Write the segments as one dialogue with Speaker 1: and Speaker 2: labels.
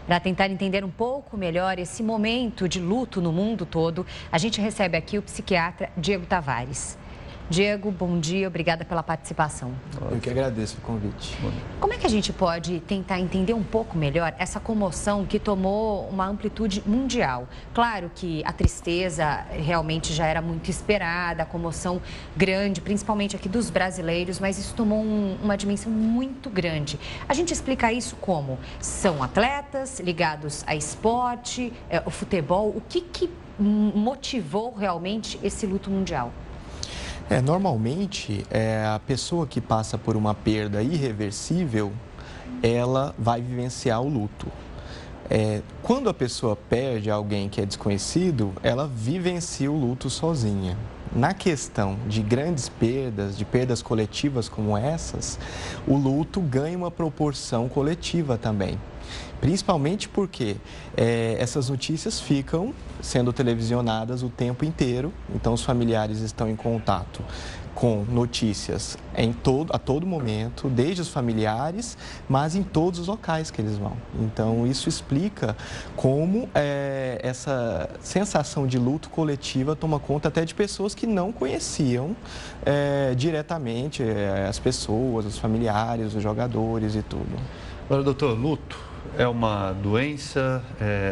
Speaker 1: Para tentar entender um pouco melhor esse momento de luto no mundo todo, a gente recebe aqui o psiquiatra Diego Tavares. Diego, bom dia, obrigada pela participação.
Speaker 2: Eu que agradeço o convite.
Speaker 1: Como é que a gente pode tentar entender um pouco melhor essa comoção que tomou uma amplitude mundial? Claro que a tristeza realmente já era muito esperada, a comoção grande, principalmente aqui dos brasileiros, mas isso tomou uma dimensão muito grande. A gente explica isso como? São atletas ligados a esporte, o futebol, o que motivou realmente esse luto mundial?
Speaker 2: Normalmente, a pessoa que passa por uma perda irreversível, ela vai vivenciar o luto. Quando a pessoa perde alguém que é desconhecido, ela vivencia o luto sozinha. Na questão de grandes perdas, de perdas coletivas como essas, o luto ganha uma proporção coletiva também. Principalmente porque essas notícias ficam sendo televisionadas o tempo inteiro, então os familiares estão em contato com notícias a todo momento, desde os familiares, mas em todos os locais que eles vão. Então, isso explica como essa sensação de luto coletiva toma conta até de pessoas que não conheciam diretamente as pessoas, os familiares, os jogadores e tudo.
Speaker 3: Agora, doutor, luto é uma doença,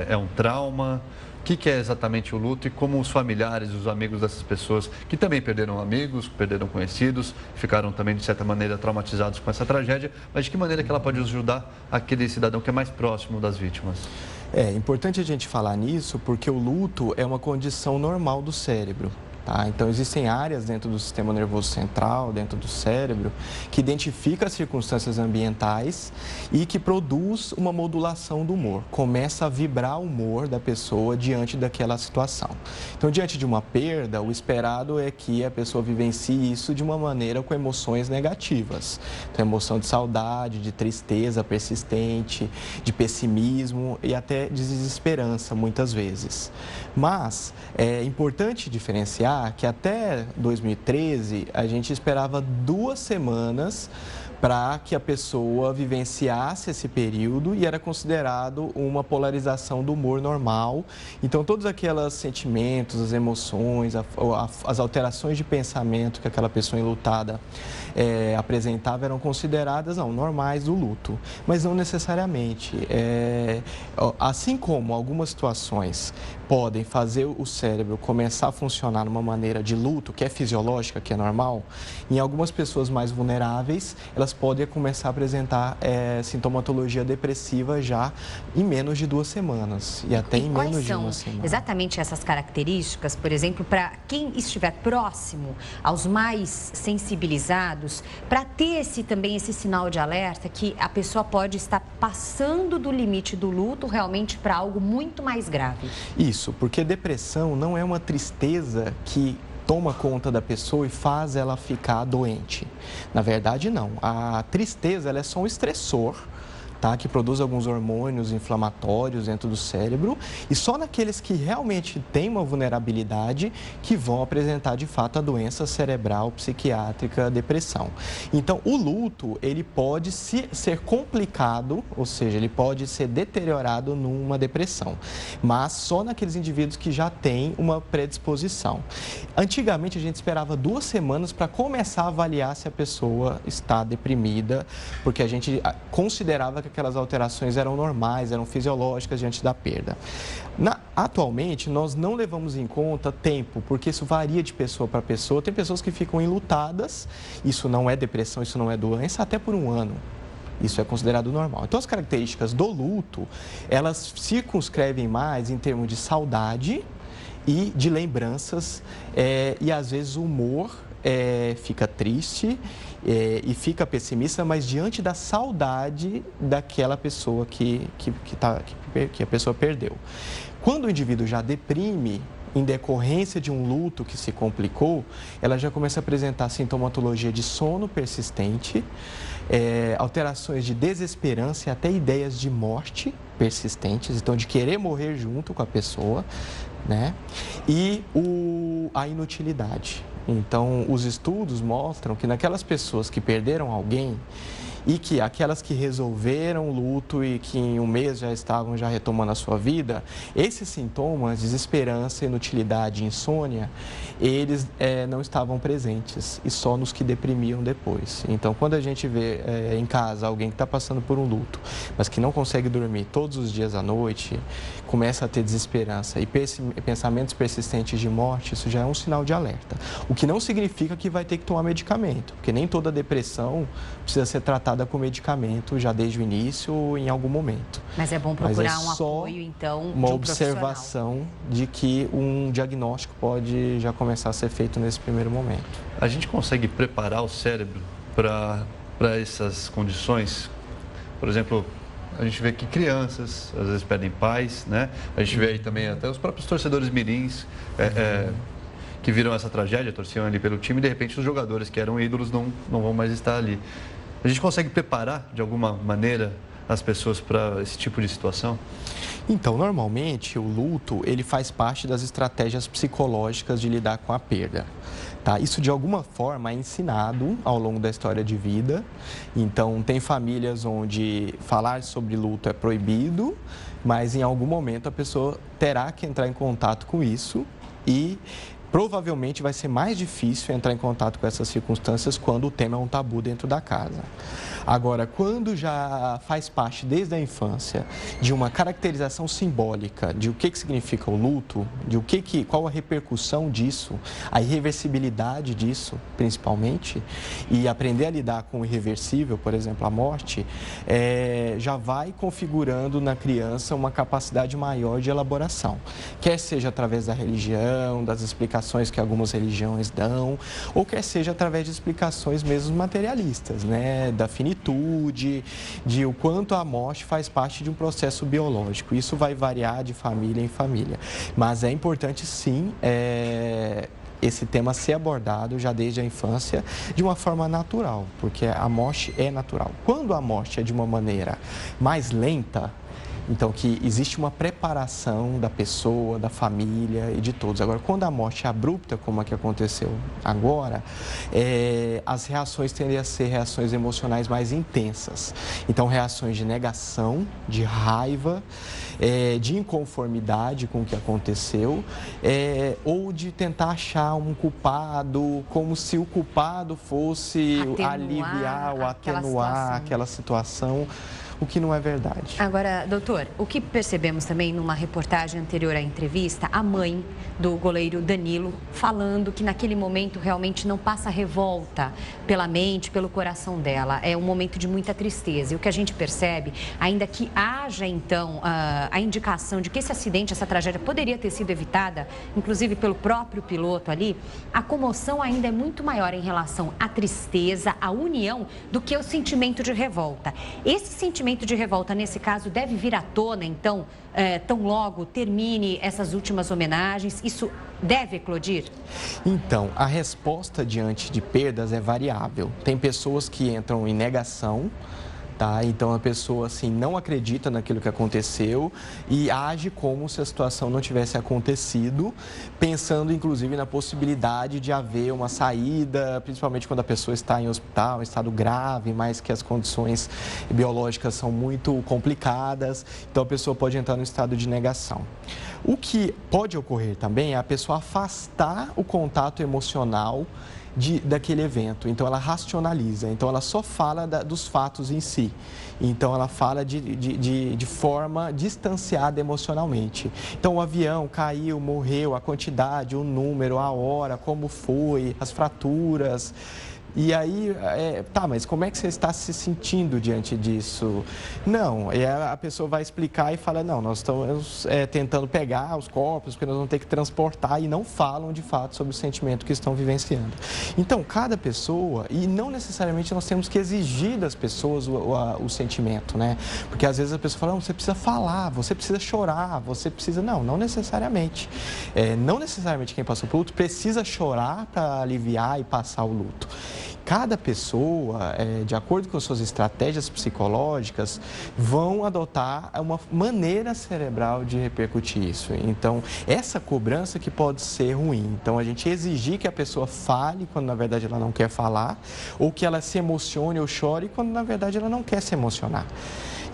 Speaker 3: é um trauma? O que é exatamente o luto e como os familiares, os amigos dessas pessoas que também perderam amigos, perderam conhecidos, ficaram também, de certa maneira, traumatizados com essa tragédia, mas de que maneira que ela pode ajudar aquele cidadão que é mais próximo das vítimas?
Speaker 2: É importante a gente falar nisso porque o luto é uma condição normal do cérebro. Tá? Então, existem áreas dentro do sistema nervoso central, dentro do cérebro, que identifica as circunstâncias ambientais e que produz uma modulação do humor. Começa a vibrar o humor da pessoa diante daquela situação. Então, diante de uma perda, o esperado é que a pessoa vivencie isso de uma maneira com emoções negativas. Então, emoção de saudade, de tristeza persistente, de pessimismo e até de desesperança, muitas vezes. Mas, é importante diferenciar que até 2013 a gente esperava 2 semanas para que a pessoa vivenciasse esse período e era considerado uma polarização do humor normal. Então, todos aqueles sentimentos, as emoções, as alterações de pensamento que aquela pessoa enlutada apresentava eram consideradas normais do luto, mas não necessariamente. Assim como algumas situações podem fazer o cérebro começar a funcionar numa maneira de luto, que é fisiológica, que é normal, em algumas pessoas mais vulneráveis, elas podem começar a apresentar sintomatologia depressiva já em menos de 2 semanas e até em menos de 1 semana.
Speaker 1: Quais são exatamente essas características, por exemplo, para quem estiver próximo aos mais sensibilizados, para ter também esse sinal de alerta que a pessoa pode estar passando do limite do luto realmente para algo muito mais grave?
Speaker 2: Isso, porque depressão não é uma tristeza que toma conta da pessoa e faz ela ficar doente. Na verdade, não. A tristeza ela é só um estressor, tá? Que produz alguns hormônios inflamatórios dentro do cérebro e só naqueles que realmente têm uma vulnerabilidade que vão apresentar de fato a doença cerebral, psiquiátrica, depressão. Então, o luto, ele pode ser complicado, ou seja, ele pode ser deteriorado numa depressão, mas só naqueles indivíduos que já têm uma predisposição. Antigamente, a gente esperava 2 semanas para começar a avaliar se a pessoa está deprimida, porque a gente considerava que aquelas alterações eram normais, eram fisiológicas diante da perda. Atualmente, nós não levamos em conta tempo, porque isso varia de pessoa para pessoa. Tem pessoas que ficam enlutadas, isso não é depressão, isso não é doença, até por 1 ano. Isso é considerado normal. Então, as características do luto, elas circunscrevem mais em termos de saudade e de lembranças, e às vezes o humor fica triste e fica pessimista, mas diante da saudade daquela pessoa que a pessoa perdeu. Quando o indivíduo já deprime, em decorrência de um luto que se complicou, ela já começa a apresentar sintomatologia de sono persistente, alterações de desesperança e até ideias de morte persistentes, então de querer morrer junto com a pessoa, né? E a inutilidade. Então, os estudos mostram que naquelas pessoas que perderam alguém e que aquelas que resolveram o luto e que em um mês já estavam já retomando a sua vida, esses sintomas, desesperança, inutilidade, insônia, eles não estavam presentes e só nos que deprimiam depois. Então, quando a gente vê em casa alguém que está passando por um luto, mas que não consegue dormir todos os dias à noite, começa a ter desesperança e pensamentos persistentes de morte, isso já é um sinal de alerta. O que não significa que vai ter que tomar medicamento, porque nem toda depressão precisa ser tratada com medicamento já desde o início ou em algum momento.
Speaker 1: Mas é bom procurar um apoio, então,
Speaker 2: uma observação de que um diagnóstico pode já começar a ser feito nesse primeiro momento.
Speaker 3: A gente consegue preparar o cérebro para essas condições? Por exemplo, a gente vê que crianças às vezes perdem pais, né? A gente vê aí também até os próprios torcedores mirins que viram essa tragédia, torciam ali pelo time e de repente os jogadores que eram ídolos não vão mais estar ali. A gente consegue preparar de alguma maneira as pessoas para esse tipo de situação?
Speaker 2: Então, normalmente o luto ele faz parte das estratégias psicológicas de lidar com a perda. Tá? Isso de alguma forma é ensinado ao longo da história de vida. Então, tem famílias onde falar sobre luto é proibido, mas em algum momento a pessoa terá que entrar em contato com isso e provavelmente vai ser mais difícil entrar em contato com essas circunstâncias quando o tema é um tabu dentro da casa. Agora, quando já faz parte desde a infância de uma caracterização simbólica de o que significa o luto, de qual a repercussão disso, a irreversibilidade disso, principalmente, e aprender a lidar com o irreversível, por exemplo, a morte, já vai configurando na criança uma capacidade maior de elaboração, quer seja através da religião, das explicações que algumas religiões dão, ou quer seja através de explicações mesmo materialistas, né, da finitude, de o quanto a morte faz parte de um processo biológico. Isso vai variar de família em família, mas é importante sim esse tema ser abordado já desde a infância de uma forma natural, porque a morte é natural. Quando a morte é de uma maneira mais lenta, então, que existe uma preparação da pessoa, da família e de todos. Agora, quando a morte é abrupta, como a que aconteceu agora, as reações tendem a ser reações emocionais mais intensas. Então, reações de negação, de raiva, de inconformidade com o que aconteceu, ou de tentar achar um culpado, como se o culpado fosse aliviar ou atenuar aquela situação, o que não é verdade.
Speaker 1: Agora, doutor, o que percebemos também numa reportagem anterior à entrevista, a mãe do goleiro Danilo falando que naquele momento realmente não passa revolta pela mente, pelo coração dela. É um momento de muita tristeza. E o que a gente percebe, ainda que haja então a indicação de que esse acidente, essa tragédia poderia ter sido evitada, inclusive pelo próprio piloto ali, a comoção ainda é muito maior em relação à tristeza, à união, do que o sentimento de revolta. Esse sentimento de revolta, nesse caso, deve vir à tona, então, tão logo termine essas últimas homenagens? Isso deve eclodir?
Speaker 2: Então, a resposta diante de perdas é variável. Tem pessoas que entram em negação, tá? Então, a pessoa, assim, não acredita naquilo que aconteceu e age como se a situação não tivesse acontecido, pensando, inclusive, na possibilidade de haver uma saída, principalmente quando a pessoa está em hospital, em estado grave, mas que as condições biológicas são muito complicadas, então a pessoa pode entrar no estado de negação. O que pode ocorrer também é a pessoa afastar o contato emocional daquele evento, então ela racionaliza, então ela só fala dos fatos em si, então ela fala de forma distanciada emocionalmente. Então o avião caiu, morreu, a quantidade, o número, a hora, como foi, as fraturas. E aí, mas como é que você está se sentindo diante disso? Não, a pessoa vai explicar e fala, não, nós estamos tentando pegar os corpos, porque nós vamos ter que transportar, e não falam de fato sobre o sentimento que estão vivenciando. Então, cada pessoa, e não necessariamente nós temos que exigir das pessoas o sentimento, né? Porque às vezes a pessoa fala, não, você precisa falar, você precisa chorar, você precisa... Não necessariamente. Não necessariamente quem passou por luto precisa chorar para aliviar e passar o luto. cada pessoa, de acordo com suas estratégias psicológicas, vão adotar uma maneira cerebral de repercutir isso. Então, essa cobrança que pode ser ruim. Então, a gente exigir que a pessoa fale quando, na verdade, ela não quer falar, ou que ela se emocione ou chore quando, na verdade, ela não quer se emocionar.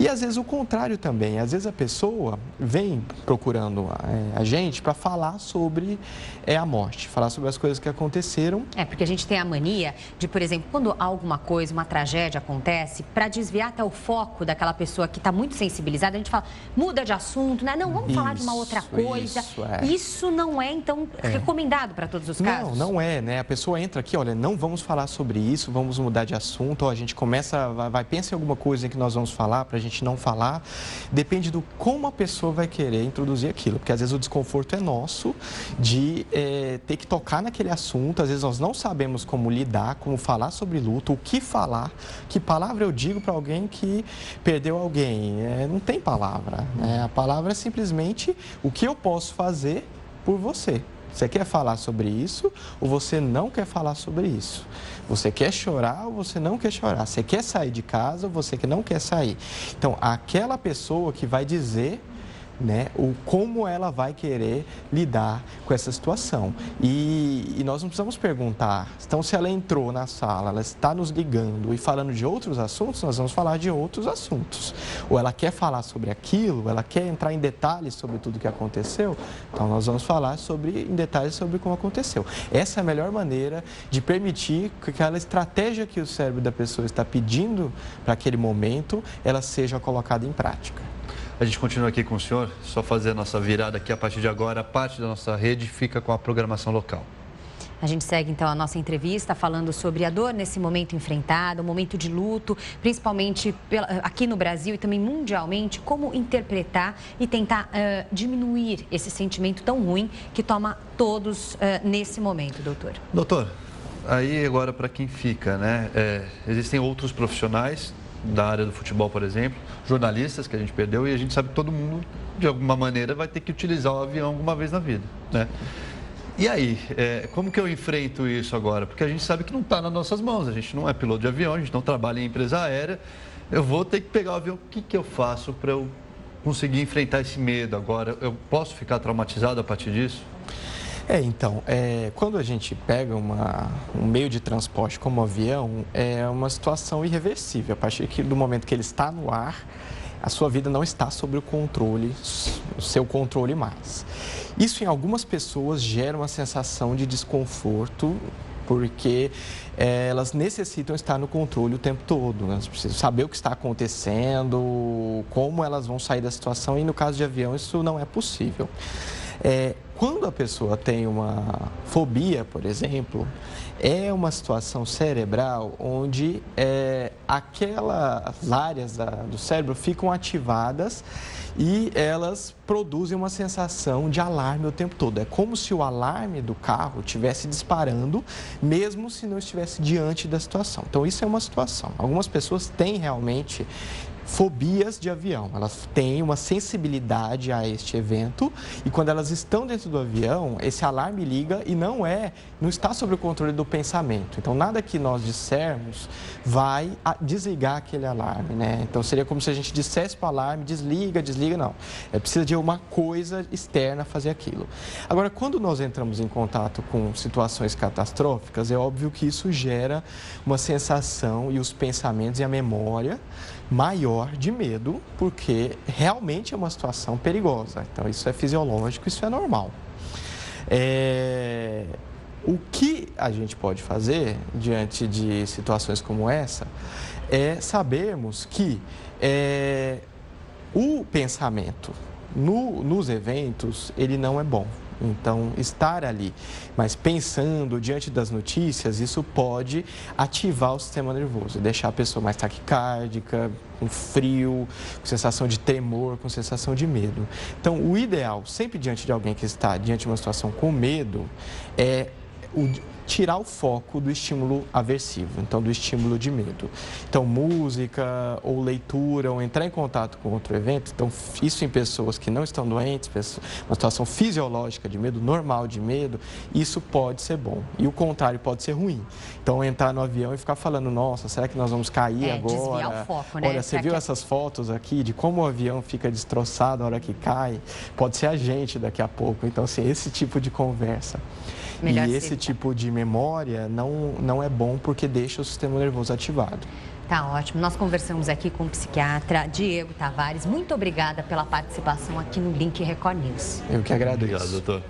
Speaker 2: E, às vezes, o contrário também. Às vezes, a pessoa vem procurando a gente para falar sobre a morte, falar sobre as coisas que aconteceram.
Speaker 1: Porque a gente tem a mania de, por exemplo, quando alguma coisa, uma tragédia acontece, para desviar até o foco daquela pessoa que está muito sensibilizada, a gente fala, muda de assunto, né? Não, vamos falar de uma outra coisa. Isso não é, então, recomendado para todos os casos?
Speaker 2: Não é, né? A pessoa entra aqui, olha, não vamos falar sobre isso, vamos mudar de assunto, ou a gente começa, pensa em alguma coisa em que nós vamos falar, para a gente não falar. Depende do como a pessoa vai querer introduzir aquilo, porque às vezes o desconforto é nosso de ter que tocar naquele assunto, às vezes nós não sabemos como lidar, como falar sobre luto, o que falar, que palavra eu digo para alguém que perdeu alguém. Não tem palavra, né? A palavra é simplesmente o que eu posso fazer por você. Você quer falar sobre isso ou você não quer falar sobre isso? Você quer chorar ou você não quer chorar? Você quer sair de casa ou você que não quer sair? Então, aquela pessoa que vai dizer, né, como ela vai querer lidar com essa situação. E nós não precisamos perguntar. Então, se ela entrou na sala, ela está nos ligando e falando de outros assuntos, nós vamos falar de outros assuntos. Ou ela quer falar sobre aquilo, ela quer entrar em detalhes sobre tudo que aconteceu, então nós vamos falar em detalhes sobre como aconteceu. Essa é a melhor maneira de permitir que aquela estratégia que o cérebro da pessoa está pedindo para aquele momento, ela seja colocada em prática.
Speaker 3: A gente continua aqui com o senhor, só fazer a nossa virada aqui a partir de agora, parte da nossa rede fica com a programação local.
Speaker 1: A gente segue então a nossa entrevista falando sobre a dor nesse momento enfrentado, o momento de luto, principalmente aqui no Brasil e também mundialmente, como interpretar e tentar diminuir esse sentimento tão ruim que toma todos nesse momento, doutor.
Speaker 3: Doutor, aí agora para quem fica, né? Existem outros profissionais da área do futebol, por exemplo, jornalistas que a gente perdeu e a gente sabe que todo mundo, de alguma maneira, vai ter que utilizar o avião alguma vez na vida, né? E aí, como que eu enfrento isso agora? Porque a gente sabe que não está nas nossas mãos, a gente não é piloto de avião, a gente não trabalha em empresa aérea, eu vou ter que pegar o avião, o que eu faço para eu conseguir enfrentar esse medo agora? Eu posso ficar traumatizado a partir disso?
Speaker 2: Então, quando a gente pega um meio de transporte como o avião, é uma situação irreversível. A partir do momento que ele está no ar, a sua vida não está sob o seu controle mais. Isso em algumas pessoas gera uma sensação de desconforto, porque elas necessitam estar no controle o tempo todo, né? Elas precisam saber o que está acontecendo, como elas vão sair da situação, e no caso de avião isso não é possível. Quando a pessoa tem uma fobia, por exemplo, é uma situação cerebral onde aquelas áreas do cérebro ficam ativadas e elas produzem uma sensação de alarme o tempo todo. É como se o alarme do carro estivesse disparando, mesmo se não estivesse diante da situação. Então, isso é uma situação. Algumas pessoas têm realmente fobias de avião, elas têm uma sensibilidade a este evento e quando elas estão dentro do avião, esse alarme liga e não está sob o controle do pensamento. Então, nada que nós dissermos vai desligar aquele alarme, né? Então, seria como se a gente dissesse para o alarme, desliga, não. Precisa de uma coisa externa fazer aquilo. Agora, quando nós entramos em contato com situações catastróficas, é óbvio que isso gera uma sensação e os pensamentos e a memória maior de medo, porque realmente é uma situação perigosa. Então, isso é fisiológico, isso é normal. O que a gente pode fazer diante de situações como essa é sabermos que o pensamento nos eventos, ele não é bom. Então, estar ali, mas pensando diante das notícias, isso pode ativar o sistema nervoso, deixar a pessoa mais taquicárdica, com frio, com sensação de tremor, com sensação de medo. Então, o ideal, sempre diante de alguém que está diante de uma situação com medo, é tirar o foco do estímulo aversivo, então do estímulo de medo. Então, música ou leitura ou entrar em contato com outro evento, então isso em pessoas que não estão doentes, uma situação fisiológica de medo, normal de medo, isso pode ser bom. E o contrário pode ser ruim. Então, entrar no avião e ficar falando, nossa, será que nós vamos cair agora?
Speaker 1: Desviar o foco, né?
Speaker 2: Olha, você viu essas fotos aqui de como o avião fica destroçado na hora que cai? Pode ser a gente daqui a pouco. Então, assim, esse tipo de conversa.
Speaker 1: Melhor
Speaker 2: e esse tipo de memória não é bom porque deixa o sistema nervoso ativado.
Speaker 1: Tá ótimo. Nós conversamos aqui com o psiquiatra Diego Tavares. Muito obrigada pela participação aqui no Link Record News.
Speaker 2: Eu que agradeço.
Speaker 3: Obrigado, doutor.